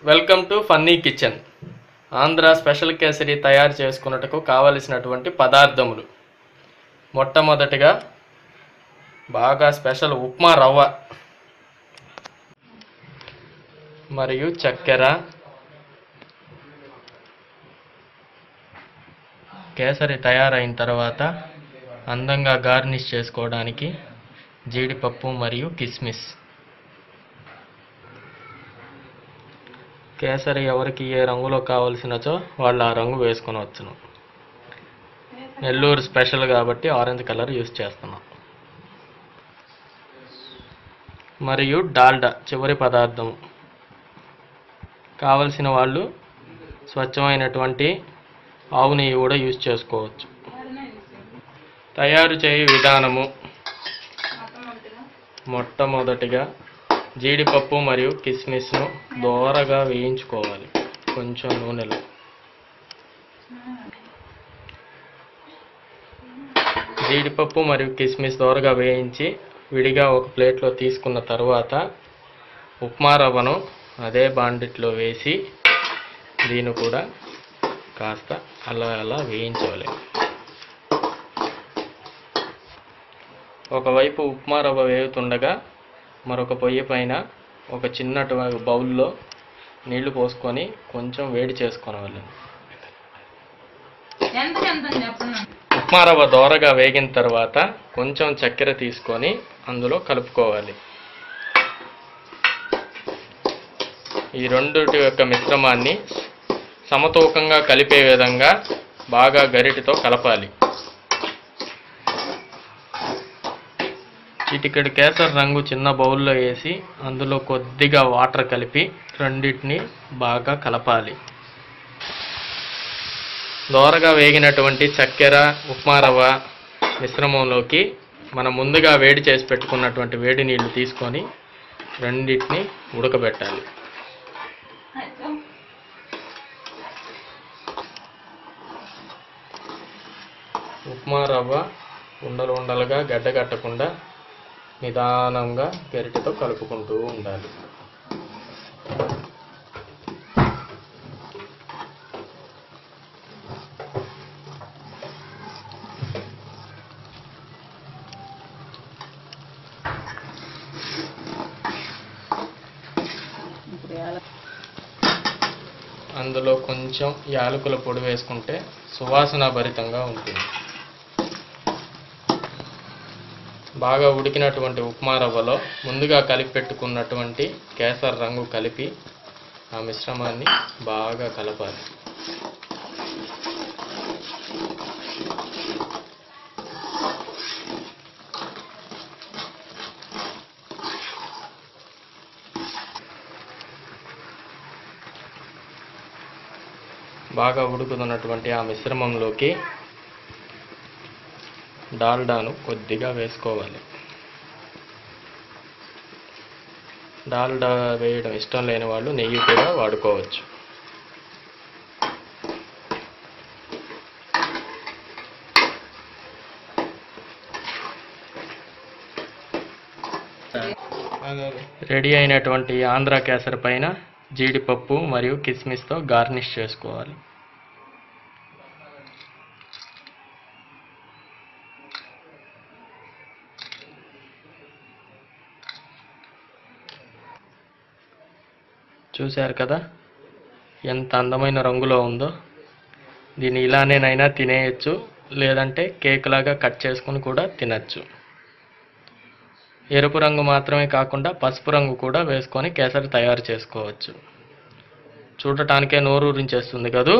Welcome to funny kitchen. Andhra special kesari తయారు చేసుకున్నట్టుకు కావలసినటువంటి పదార్థములు. మొట్టమొదటిగా బాగా స్పెషల్ ఉప్మా రవ్వ మరియు చక్కెర, కేసరి తయారైన తర్వాత అందంగా గార్నిష్ చేసుకోవడానికి జీడిపప్పు మరియు కిస్మిస్. కేసరి ఎవరికి ఏ రంగులో కావాల్సినచో వాళ్ళు ఆ రంగు వేసుకొనవచ్చును. నెల్లూరు స్పెషల్ కాబట్టి ఆరెంజ్ కలర్ యూస్ చేస్తున్నాం. మరియు డాల్డా చివరి పదార్థం. కావలసిన వాళ్ళు స్వచ్ఛమైనటువంటి ఆవు నెయ్యి కూడా యూస్ చేసుకోవచ్చు. తయారు చేయు విధానము: మొట్టమొదటిగా జీడిపప్పు మరియు కిస్మిస్ను దోరగా వేయించుకోవాలి. కొంచెం నూనెలో జీడిపప్పు మరియు కిస్మిస్ దోరగా వేయించి విడిగా ఒక ప్లేట్లో తీసుకున్న తర్వాత ఉప్మా రవ్వను అదే బాండిట్లో వేసి దీన్ని కూడా కాస్త అలా వేయించాలి. ఒకవైపు ఉప్మా రవ్వ వేగుతుండగా మరొక పొయ్యి పైన ఒక చిన్నటి బౌల్లో నీళ్లు పోసుకొని కొంచెం వేడి చేసుకోవాలి. ఉప్మా రవ్వ దోరగా వేగిన తర్వాత కొంచెం చక్కెర తీసుకొని అందులో కలుపుకోవాలి. ఈ రెండిటి యొక్క మిశ్రమాన్ని సమతూకంగా కలిపే విధంగా బాగా గరిటెతో కలపాలి. చిటికెడు కేసరి రంగు చిన్న బౌల్లో వేసి అందులో కొద్దిగా వాటర్ కలిపి రెండింటిని బాగా కలపాలి. దోరగా వేగినటువంటి చక్కెర, ఉప్మా రవ్వ మిశ్రమంలోకి మనం ముందుగా వేడి చేసి పెట్టుకున్నటువంటి వేడి నీళ్లు తీసుకొని రెండింటిని ఉడకబెట్టాలి. ఉప్మా రవ్వ ఉండలు ఉండలుగా గడ్డగట్టకుండా నిదానంగా గరిటెతో కలుపుకుంటూ ఉండాలి. అందులో కొంచెం యాలకుల పొడి వేసుకుంటే సువాసన భరితంగా ఉంటుంది. బాగా ఉడికినటువంటి ఉప్మా రవ్వలో ముందుగా కలిపి పెట్టుకున్నటువంటి కేసరి రంగు కలిపి ఆ మిశ్రమాన్ని బాగా కలపాలి. బాగా ఉడుకుతున్నటువంటి ఆ మిశ్రమంలోకి డాల్డాను కొద్దిగా వేసుకోవాలి. డాల్డా వేయడం ఇష్టం లేని వాళ్ళు నెయ్యి కూడా వాడుకోవచ్చు. రెడీ అయినటువంటి ఆంధ్ర కేసరి పైన జీడిపప్పు మరియు కిస్మిస్తో గార్నిష్ చేసుకోవాలి. చూశారు కదా ఎంత అందమైన రంగులో ఉందో. దీన్ని ఇలానేనైనా తినేయచ్చు, లేదంటే కేక్ లాగా కట్ చేసుకుని కూడా తినచ్చు. ఎరుపు రంగు మాత్రమే కాకుండా పసుపు రంగు కూడా వేసుకొని కేసరి తయారు చేసుకోవచ్చు. చూడటానికే నోరూరించేస్తుంది కదూ.